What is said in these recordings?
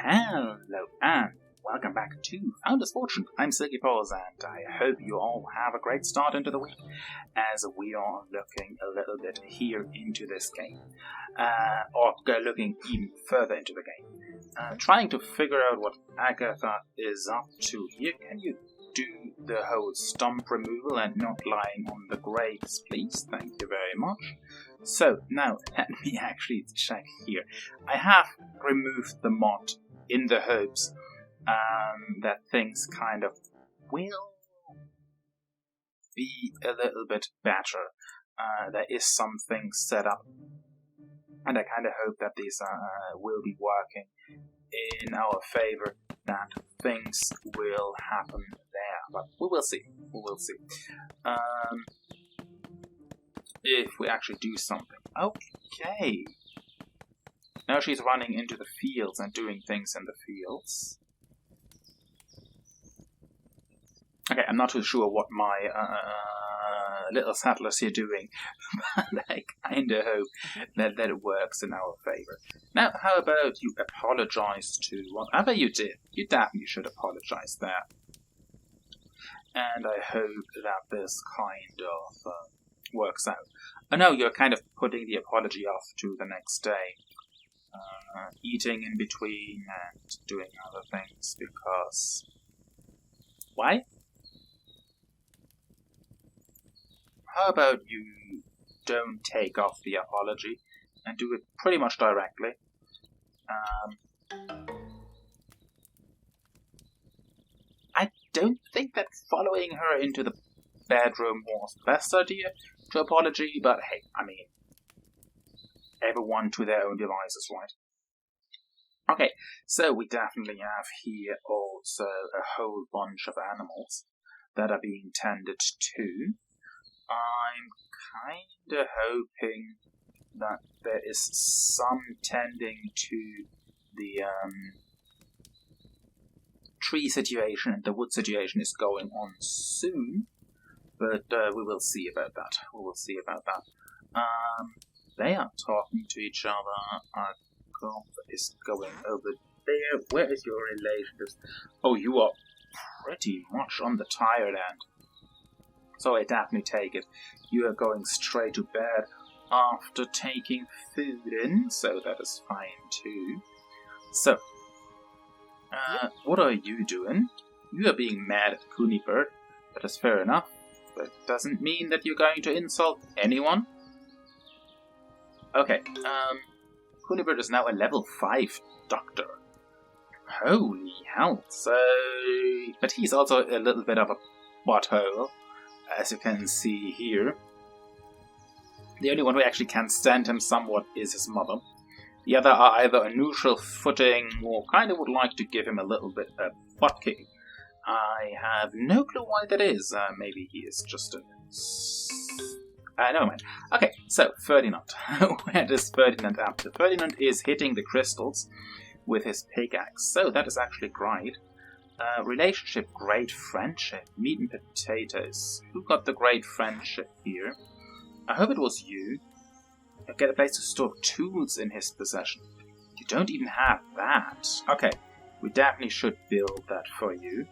Hello and welcome back to Founder's Fortune. I'm Silky, Paws, and I hope you all have a great start into the week as we are looking a little bit here into this game. Looking even further into the game. Trying to figure out what Agatha is up to here. Can you do the whole stump removal and not lying on the graves, please? Thank you very much. So, now, let me actually check here. I have removed the mod in the hopes that things kind of will be a little bit better. There is something set up, and I kind of hope that these will be working in our favor, that things will happen there. But we will see. We will see. If we actually do something. Okay. Now she's running into the fields and doing things in the fields. Okay, I'm not too sure what my little settlers here doing, but I kinda hope that it works in our favor. Now, how about you apologize to whatever you did? You definitely should apologize there. And I hope that this kind of works out. Oh no, you're kind of putting the apology off to the next day. Eating in between and doing other things because... Why? How about you don't take off the apology and do it pretty much directly? I don't think that following her into the bedroom was the best idea to apology, but hey, I mean, everyone to their own devices, right? Okay, so we definitely have here also a whole bunch of animals that are being tended to. I'm kinda hoping that there is some tending to the tree situation and the wood situation is going on soon, but we will see about that. We will see about that. They are talking to each other. Our golf is going over there. Where is your relationship? Oh, you are pretty much on the tired end. So I definitely take it. You are going straight to bed after taking food in, so that is fine too. So, what are you doing? You are being mad at Coonybird. That is fair enough. But it doesn't mean that you're going to insult anyone. Okay, Coonybird is now a level 5 doctor. Holy hell. So, but he's also a little bit of a butthole, as you can see here. The only one who actually can stand him somewhat is his mother. The other are either a neutral footing or kind of would like to give him a little bit of butt kicking. I have no clue why that is. Maybe he is just a... never mind. Okay, so Ferdinand. Where does Ferdinand up to? Ferdinand is hitting the crystals with his pickaxe. So that is actually great. Relationship, great friendship. Meat and potatoes. Who got the great friendship here? I hope it was you. Get a place to store tools in his possession. You don't even have that. Okay, we definitely should build that for you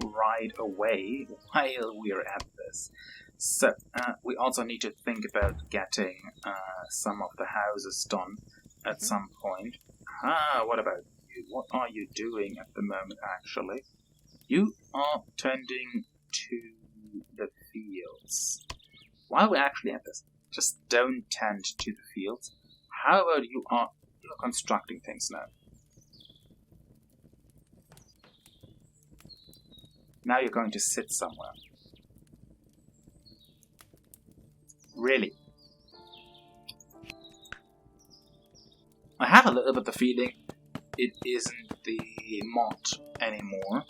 right away while we're at this. So, we also need to think about getting some of the houses done at some point. What about you? What are you doing at the moment, actually? You are tending to the fields. While we're actually at this, just don't tend to the fields. How about you're constructing things now? Now you're going to sit somewhere. Really? I have a little bit the feeling it isn't the mod anymore.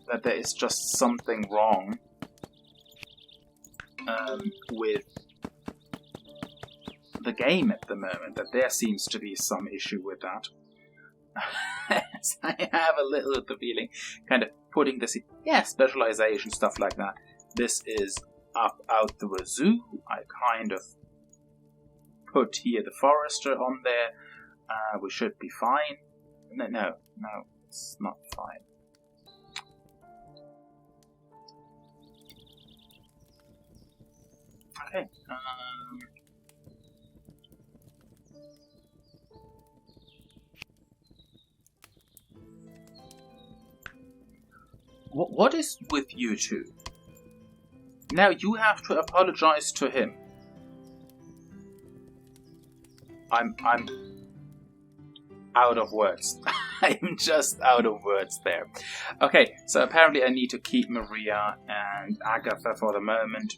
That there is just something wrong with the game at the moment. That there seems to be some issue with that. I have a little bit the feeling, kind of putting this in, specialization, stuff like that. This is up out the wazoo. I kind of put here the forester on there. We should be fine. No, it's not fine. Okay. What is with you two? Now you have to apologize to him. I'm out of words. I'm just out of words there. Okay, so apparently I need to keep Maria and Agatha for the moment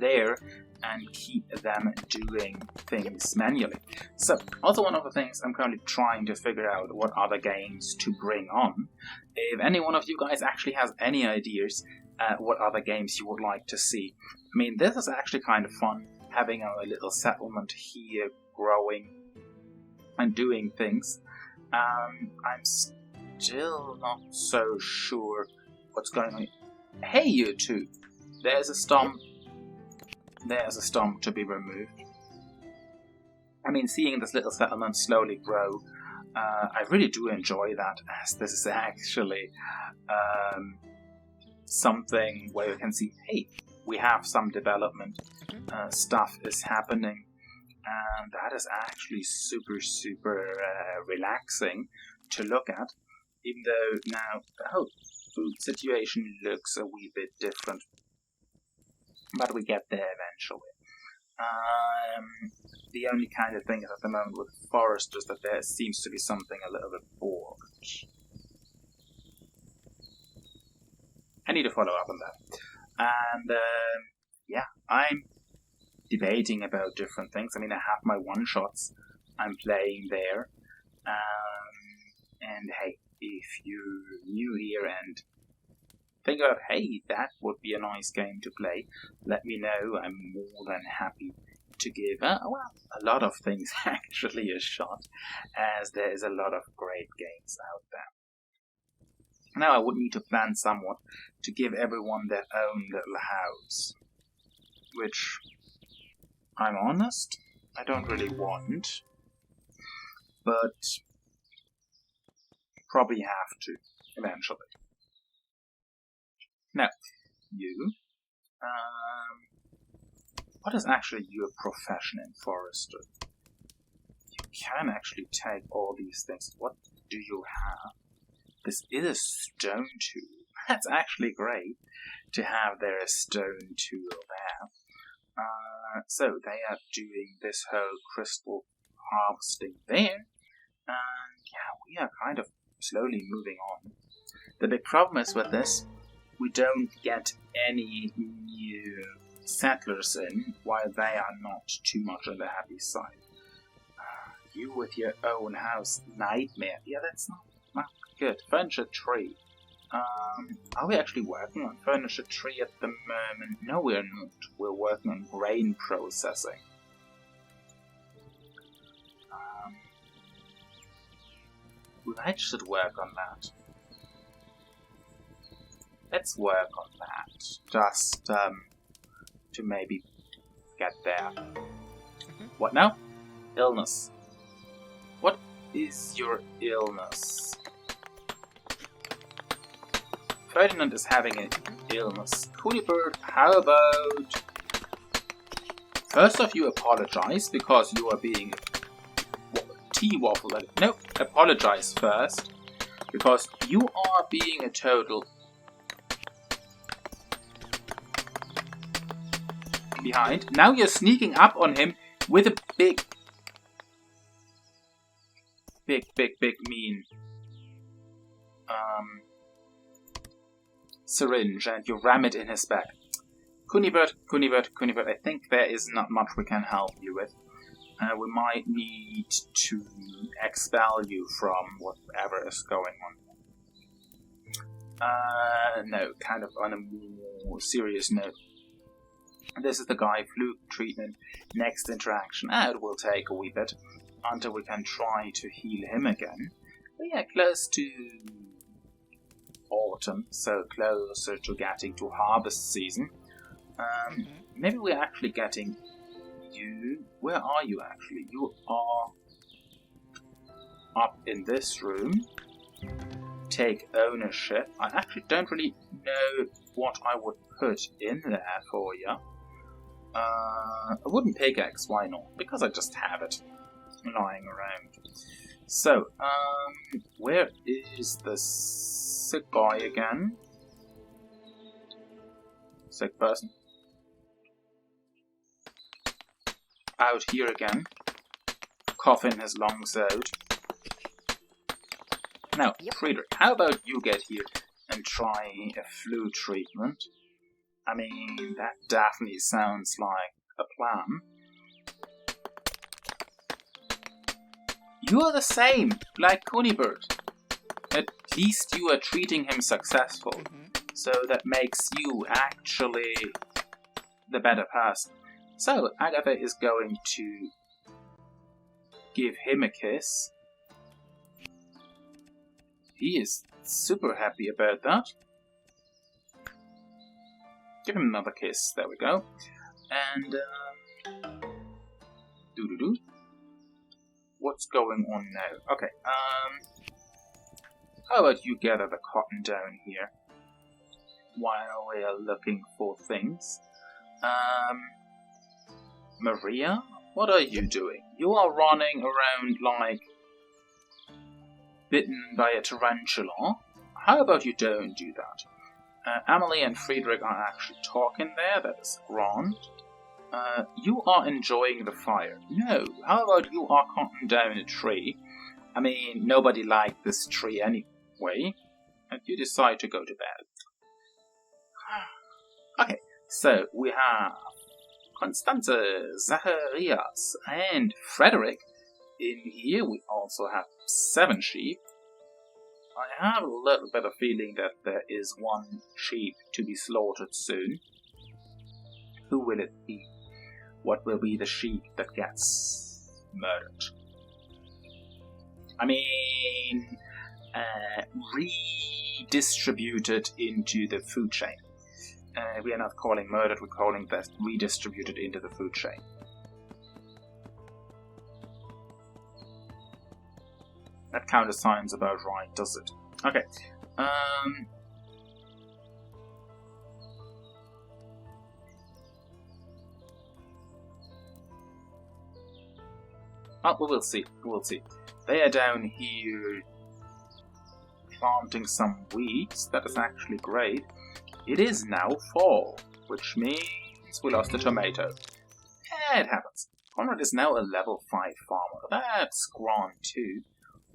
there and keep them doing things manually. So, also one of the things I'm currently trying to figure out what other games to bring on. If any one of you guys actually has any ideas what other games you would like to see. I mean, this is actually kind of fun, having a little settlement here, growing and doing things. I'm still not so sure what's going on. Hey, you two! There's a stump. There's a stump to be removed. I mean, seeing this little settlement slowly grow, I really do enjoy that, as this is actually something where you can see, hey, we have some development, stuff is happening, and that is actually super relaxing to look at, even though now the whole food situation looks a wee bit different. But we get there eventually. The only kind of thing at the moment with forest is that there seems to be something a little bit bored. I need to follow up on that. And yeah, I'm debating about different things. I mean, I have my one-shots I'm playing there. And hey, if you're new here and think about, hey, that would be a nice game to play, let me know. I'm more than happy to give, a lot of things actually a shot, as there is a lot of great games out there. Now I would need to plan somewhat to give everyone their own little house, which, I'm honest, I don't really want, but probably have to, eventually. Now, you, what is actually your profession in forestry? You can actually take all these things. What do you have? This is a stone tool. That's actually great to have there a stone tool there. So they are doing this whole crystal harvesting there. And yeah, we are kind of slowly moving on. The big problem is with this, we don't get any new settlers in, while they are not too much on the happy side. You with your own house, nightmare. Yeah, that's not good. Furniture tree. Are we actually working on furniture tree at the moment? No, we're not. We're working on grain processing. We might should work on that. Let's work on that. Just to maybe get there. What now? Illness. What is your illness? Ferdinand is having an illness. Coolibird, how about... First off, you apologize because you are being tea-waffle. No, apologize first because you are being a total... behind. Now you're sneaking up on him with a big mean syringe, and you ram it in his back. Kunibert, I think there is not much we can help you with. We might need to expel you from whatever is going on. No, kind of on a more serious note. This is the guy, fluke treatment, next interaction. It will take a wee bit until we can try to heal him again. But yeah, close to autumn, so closer to getting to harvest season. Maybe we're actually getting you. Where are you actually? You are up in this room, take ownership. I actually don't really know what I would put in there for you. A wooden pickaxe, why not? Because I just have it lying around. So, where is the sick guy again? Sick person. Out here again. Coughing his lungs out. Now, Friedrich, how about you get here and try a flu treatment? I mean, that definitely sounds like a plan. You're the same, like Kunibert. At least you are treating him successful. So that makes you actually the better person. So, Agatha is going to give him a kiss. He is super happy about that. Give him another kiss. There we go. And, doo-doo-doo. What's going on now? Okay, how about you gather the cotton down here while we are looking for things? Maria, what are you doing? You are running around like bitten by a tarantula. How about you don't do that? Emily and Friedrich are actually talking there, that is grand. You are enjoying the fire. No, how about you are cutting down a tree? I mean, nobody liked this tree anyway, and you decide to go to bed. Okay, so we have Constanze, Zacharias, and Frederick. In here we also have 7 sheep. I have a little bit of feeling that there is one sheep to be slaughtered soon. Who will it be? What will be the sheep that gets murdered? I mean, redistributed into the food chain. We are not calling murdered, we're calling that redistributed into the food chain. That counter sounds about right, does it? Okay. Oh, we'll see. We'll see. They are down here planting some weeds. That is actually great. It is now fall, which means we lost a tomato. Yeah, it happens. Conrad is now a level 5 farmer. That's grand too.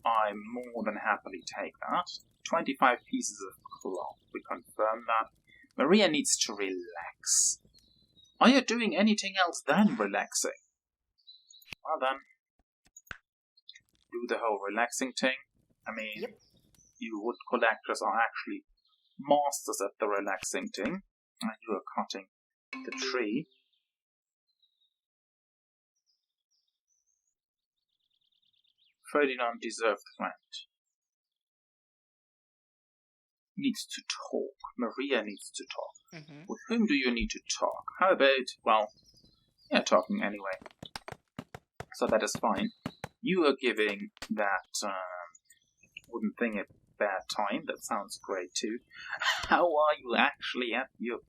I more than happily take that. 25 pieces of cloth. We confirm that. Maria needs to relax. Are you doing anything else than relaxing? Well then, do the whole relaxing thing. I mean, Yep. You wood collectors are actually masters at the relaxing thing. And you are cutting the tree. Ferdinand deserved friend. Needs to talk. Maria needs to talk. Mm-hmm. With whom do you need to talk? How about, well, yeah, talking anyway. So that is fine. You are giving that wooden thing a bad time. That sounds great too. How are you actually at your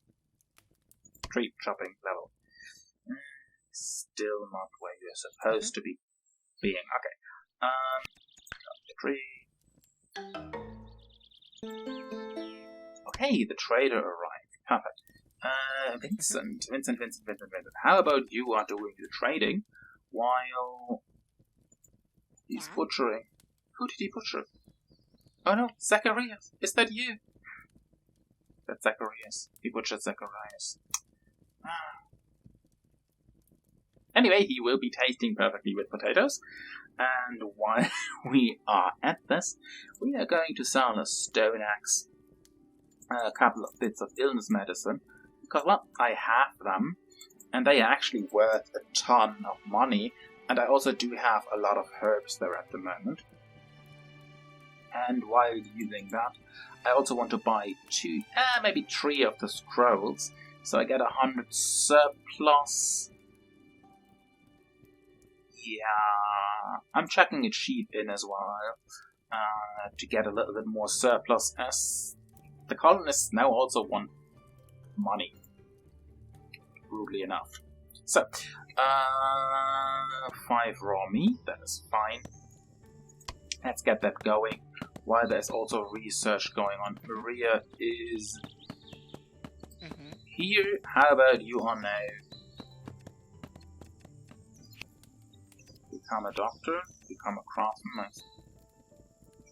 tree chopping level? Still not where you're supposed to be being. Okay. Tree. Okay, the trader arrived. Perfect. Vincent. How about you are doing the trading while he's butchering? Who did he butcher? Oh no, Zacharias. Is that you? That's Zacharias. He butchered Zacharias. Anyway, he will be tasting perfectly with potatoes. And while we are at this, we are going to sell a stone axe, a couple of bits of illness medicine, because, well, I have them, and they are actually worth a ton of money, and I also do have a lot of herbs there at the moment. And while using that, I also want to buy 2, maybe 3 of the scrolls, so I get 100 surplus. Yeah, I'm checking a sheep in as well to get a little bit more surplus, as the colonists now also want money, rudely enough. So, 5 raw meat, that is fine. Let's get that going, while there's also research going on. Maria is here. How about you on now? Become a doctor? Become a craftsman? Nice.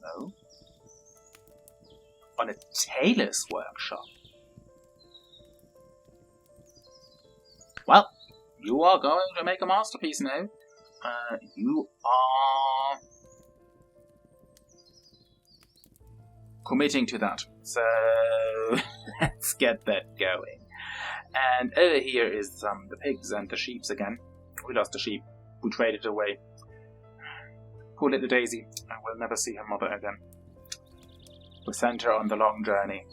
No. On a tailor's workshop. Well, you are going to make a masterpiece now. You are committing to that. So let's get that going. And over here is the pigs and the sheeps again. We lost the sheep. We traded away. Poor little Daisy. I will never see her mother again. We sent her on the long journey.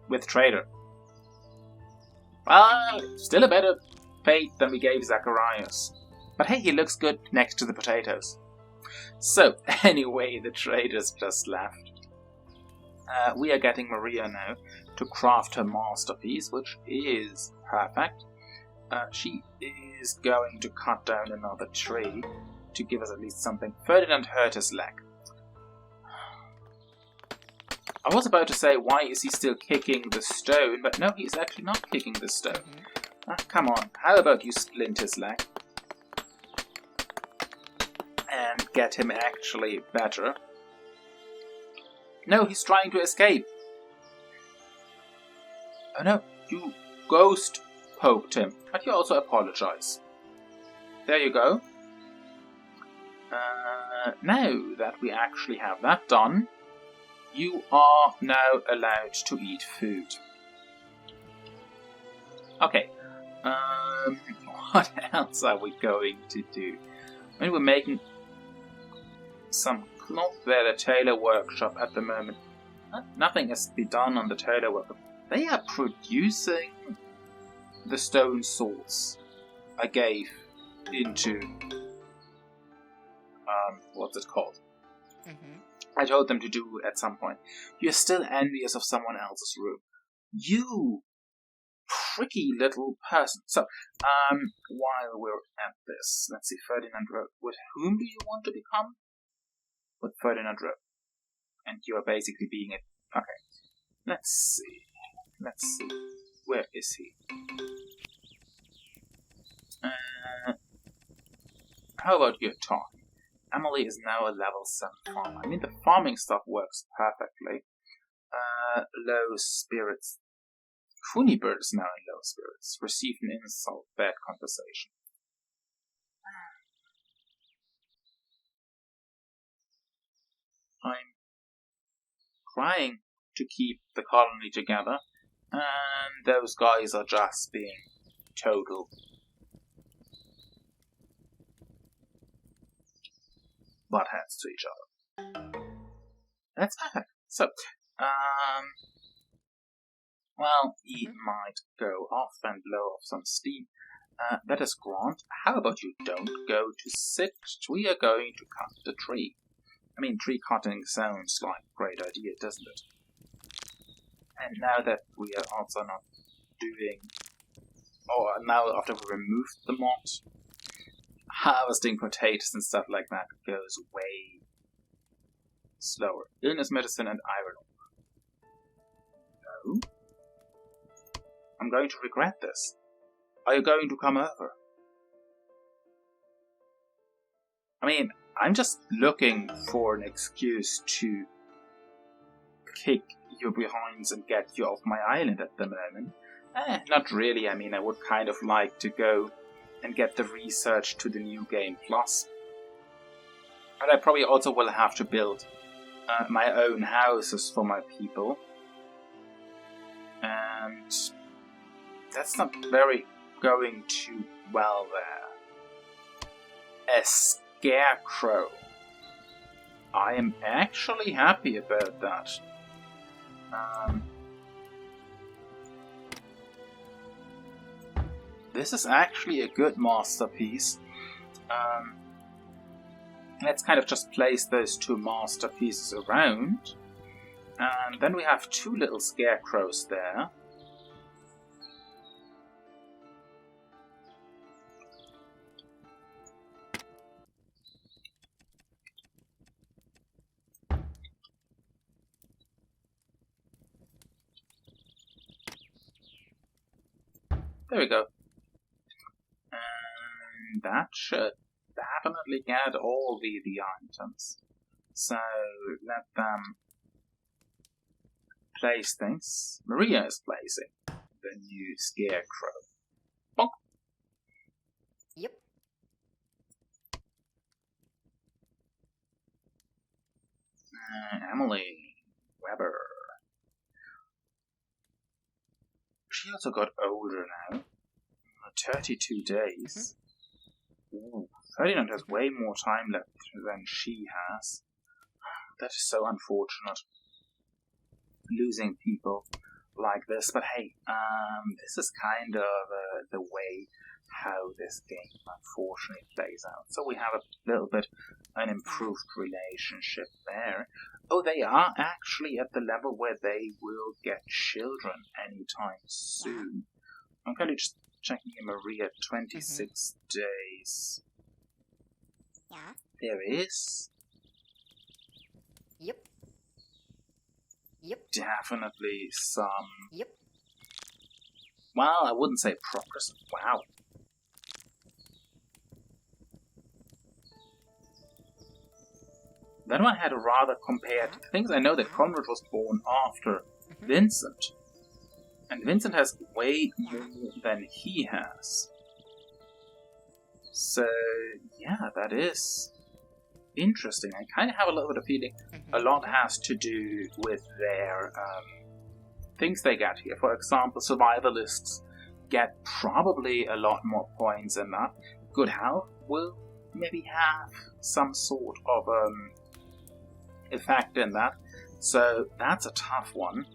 With Trader. Still a better fate than we gave Zacharias. But hey, he looks good next to the potatoes. So, anyway, the traders just left. We are getting Maria now to craft her masterpiece, which is perfect. She is going to cut down another tree to give us at least something. Ferdinand hurt his leg. I was about to say, why is he still kicking the stone? But no, he's actually not kicking the stone. Come on, how about you splint his leg? And get him actually better. No, he's trying to escape. Oh no, you ghost poked him. But you also apologize. There you go. Now that we actually have that done, you are now allowed to eat food. Okay. What else are we going to do? I mean, we're making some cloth there, the tailor workshop at the moment. Nothing has to be done on the tailor workshop. They are producing the stone swords I gave into what's it called? I told them to do at some point. You're still envious of someone else's room. You tricky little person. So, while we're at this, let's see, Ferdinand wrote, with whom do you want to become? With Ferdinand wrote. And you are basically being it. Okay. Let's see. Where is he? How about your talk? Emily is now a level 7 farmer. I mean, the farming stuff works perfectly. Low spirits. Funibird is now in low spirits. Received an insult. Bad conversation. I'm trying to keep the colony together, and those guys are just being total buttheads to each other. That's perfect. So, well, he might go off and blow off some steam. That is grand. How about you don't go to sit? We are going to cut the tree. I mean, tree cutting sounds like a great idea, doesn't it? And now that we are also not doing... or now after we removed the mod, harvesting potatoes and stuff like that goes way slower. Illness medicine and iron ore. No? I'm going to regret this. Are you going to come over? I mean, I'm just looking for an excuse to kick your behinds and get you off my island at the moment. Not really. I mean, I would kind of like to go and get the research to the new game plus. But I probably also will have to build my own houses for my people. And that's not very going too well there. A scarecrow. I am actually happy about that. this is actually a good masterpiece. Let's kind of just place those two masterpieces around. And then we have two little scarecrows there. There we go. And that should definitely get all the items. So let them place things. Maria is placing the new scarecrow. Bonk. Yep. Emily Weber. She also got older now. 32 days. Ooh, Ferdinand has way more time left than she has. That is so unfortunate. Losing people like this. But hey, this is kind of the way how this game unfortunately plays out. So we have a little bit an improved relationship there. Oh, they are actually at the level where they will get children anytime soon. I'm kind of just checking in Maria, 26 days. Yeah. There is. Yep. Yep. Definitely some. Yep. Well, I wouldn't say progress. Wow. Then I had to rather compare to things. I know that Conrad was born after Vincent. And Vincent has way more than he has. So, yeah, that is interesting. I kind of have a little bit of feeling a lot has to do with their things they get here. For example, survivalists get probably a lot more points than that. Good health will maybe have some sort of effect in that. So that's a tough one.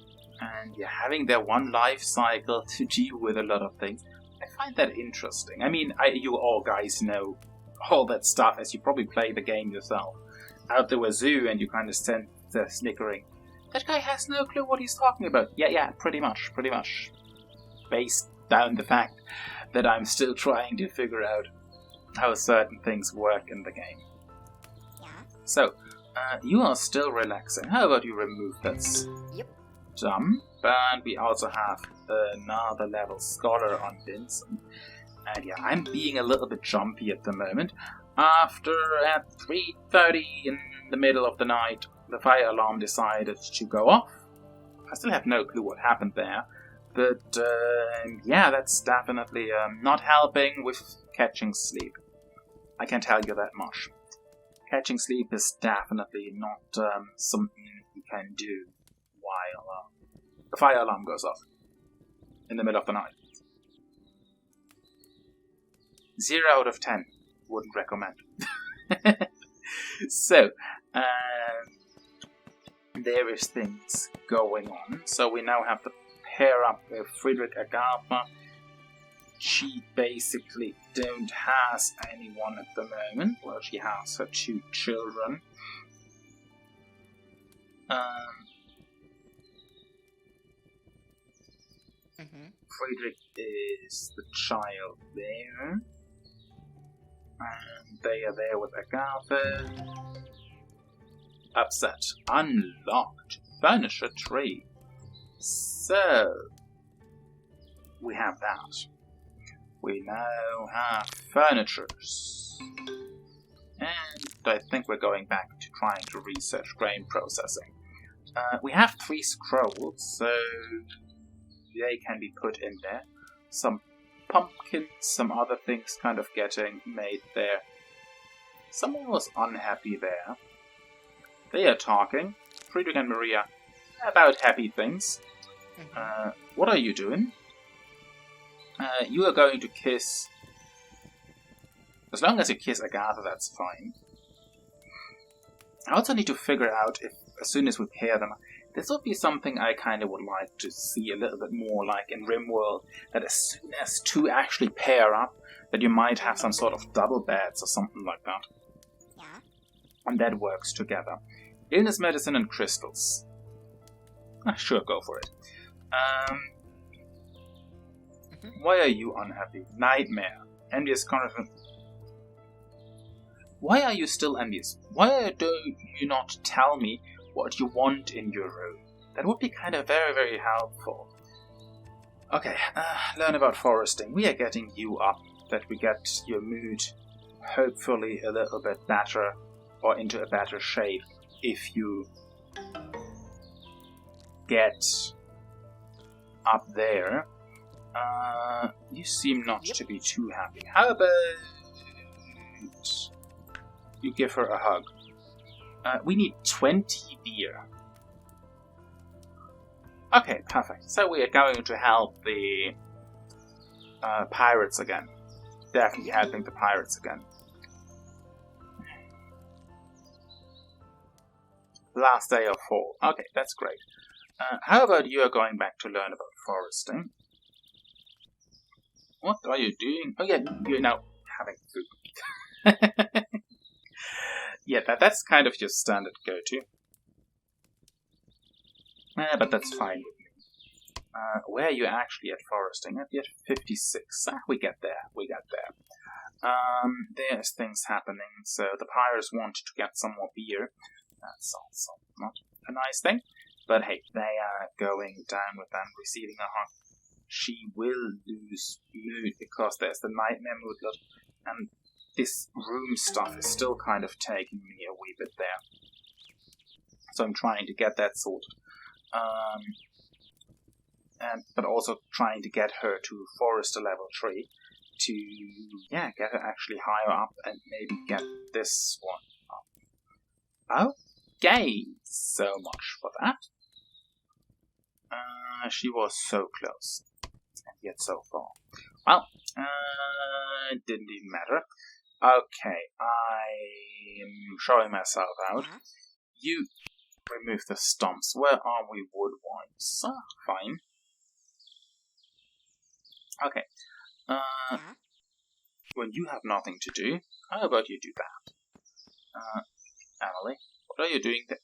And you're having their one life cycle to deal with a lot of things. I find that interesting. I mean, you all guys know all that stuff as you probably play the game yourself. Out the wazoo, and you kind of stand there snickering. That guy has no clue what he's talking about. Yeah, pretty much. Based down the fact that I'm still trying to figure out how certain things work in the game. Yeah. So, you are still relaxing. How about you remove that dump? And we also have another level scholar on Vincent. And yeah, I'm being a little bit jumpy at the moment. After at 3:30 in the middle of the night, the fire alarm decided to go off. I still have no clue what happened there. But yeah, that's definitely not helping with catching sleep. I can tell you that much. Catching sleep is definitely not something you can do while the fire alarm goes off in the middle of the night. 0 out of 10. Wouldn't recommend. So, there is things going on. So we now have to pair up with Friedrich Agatha. She basically don't has anyone at the moment. Well, she has her 2 children. Friedrich is the child there. And they are there with Agatha. Upset. Unlocked. Furniture tree. So, we have that. We now have furnitures. And I think we're going back to trying to research grain processing. We have 3 scrolls, so they can be put in there. Some pumpkins, some other things kind of getting made there. Someone was unhappy there. They are talking, Friedrich and Maria, about happy things. What are you doing? You are going to kiss... As long as you kiss Agatha, that's fine. I also need to figure out if, as soon as we pair them, This would be something I kind of would like to see a little bit more, like in RimWorld, that as soon as two actually pair up, that you might have some sort of double beds or something like that. Yeah. And that works together. Illness medicine and crystals. Sure, go for it. Why are you unhappy? Nightmare. Envious confidence. Why are you still envious? Why do you not tell me what you want in your room? That would be kind of very, very helpful. Okay, learn about foresting. We are getting you up, that we get your mood hopefully a little bit better, or into a better shape, if you get up there. You seem not to be too happy. How about you give her a hug? We need 20 beer. Okay, perfect. So we are going to help the pirates again. Definitely helping the pirates again. Last day of fall. Okay, that's great. How about you are going back to learn about foresting? What are you doing? Oh yeah, you're now having food. Yeah, that's kind of your standard go-to. But that's fine with me. Where are you actually at foresting? At 56. We get there. We get there. There's things happening. So the pirates want to get some more beer. That's also not a nice thing. But hey, they are going down with them, receiving a hug. She will lose mood because there's the nightmare moodlet, and this room stuff is still kind of taking me a wee bit there. So I'm trying to get that sorted. But also trying to get her to Forester level 3 to, get her actually higher up and maybe get this one up. Okay, so much for that. She was so close, and yet so far. Well, it didn't even matter. Okay, I'm showing myself out. You remove the stumps. Where are we wood-wise? Fine. Okay. When you have nothing to do, how about you do that? Emily, what are you doing there?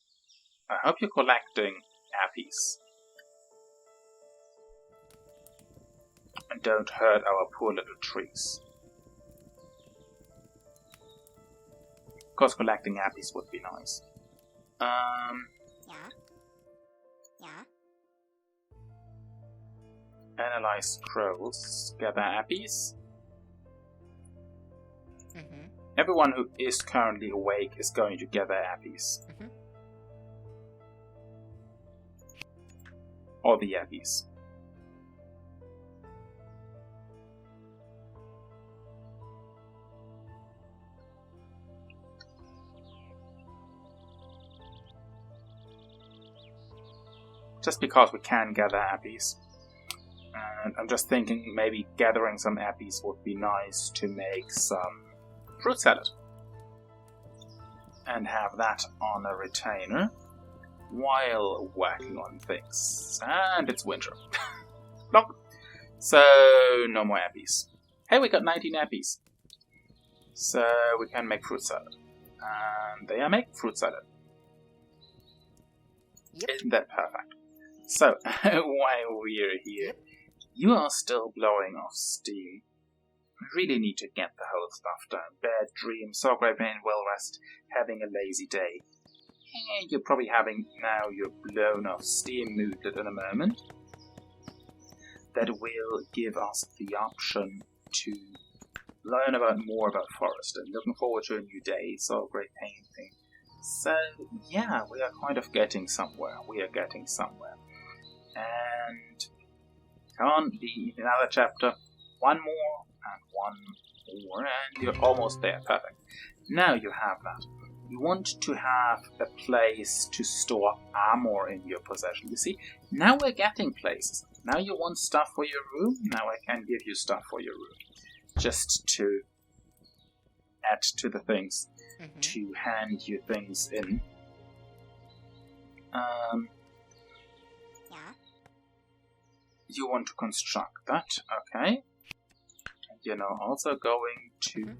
I hope you're collecting appies. And don't hurt our poor little trees. Of course, collecting appies would be nice. Analyze scrolls. Gather appies. Everyone who is currently awake is going to gather appies. Or the appies. Just because we can gather appies. And I'm just thinking maybe gathering some appies would be nice to make some fruit salad. And have that on a retainer while working on things. And it's winter. Nope. So, no more appies. Hey, we got 19 appies. So, we can make fruit salad. And they are making fruit salad. Yep. Isn't that perfect? So, while we're here, you are still blowing off steam. I really need to get the whole stuff done. Bad dream, so great pain, well rest, having a lazy day. And you're probably having now your blown off steam moodlet in a moment. That will give us the option to learn more about forest. And looking forward to a new day, so great painting. So, yeah, we are kind of getting somewhere. And on another chapter, one more, and you're almost there. Perfect. Now you have that. You want to have a place to store armor in your possession. You see, now we're getting places. Now you want stuff for your room, now I can give you stuff for your room. Just to add to the things, to hand you things in. Yeah. You want to construct that, okay. And you're now also going to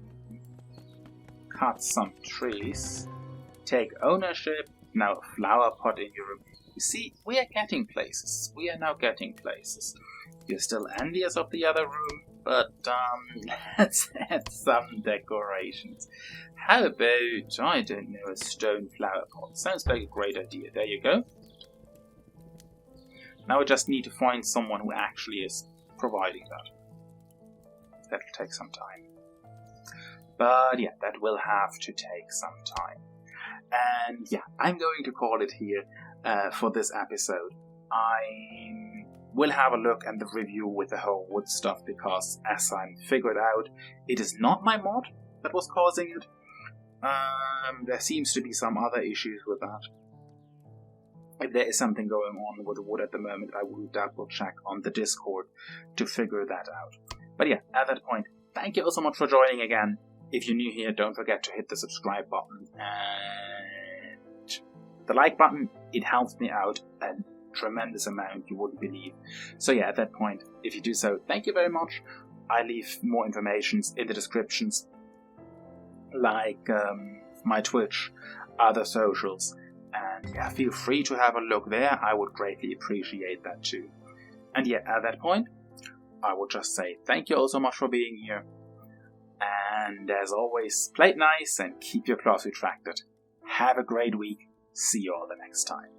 cut some trees, take ownership, now a flower pot in your room. You see, we are getting places. We are now getting places. You're still envious of the other room, but let's add some decorations. How about, I don't know, a stone flower pot? Sounds like a great idea. There you go. Now we just need to find someone who actually is providing that. That'll take some time. But yeah, that will have to take some time. And yeah, I'm going to call it here for this episode. I will have a look at the review with the whole wood stuff, because as I figured out, it is not my mod that was causing it. There seems to be some other issues with that. If there is something going on with the wood at the moment, I will double check on the Discord to figure that out. But yeah, at that point, thank you all so much for joining again. If you're new here, don't forget to hit the subscribe button and the like button. It helps me out a tremendous amount, you wouldn't believe. So yeah, at that point, if you do so, thank you very much. I leave more information in the descriptions, like my Twitch, other socials. And yeah, feel free to have a look there. I would greatly appreciate that too. And yeah, at that point, I would just say thank you all so much for being here. And as always, play it nice and keep your claws retracted. Have a great week. See you all the next time.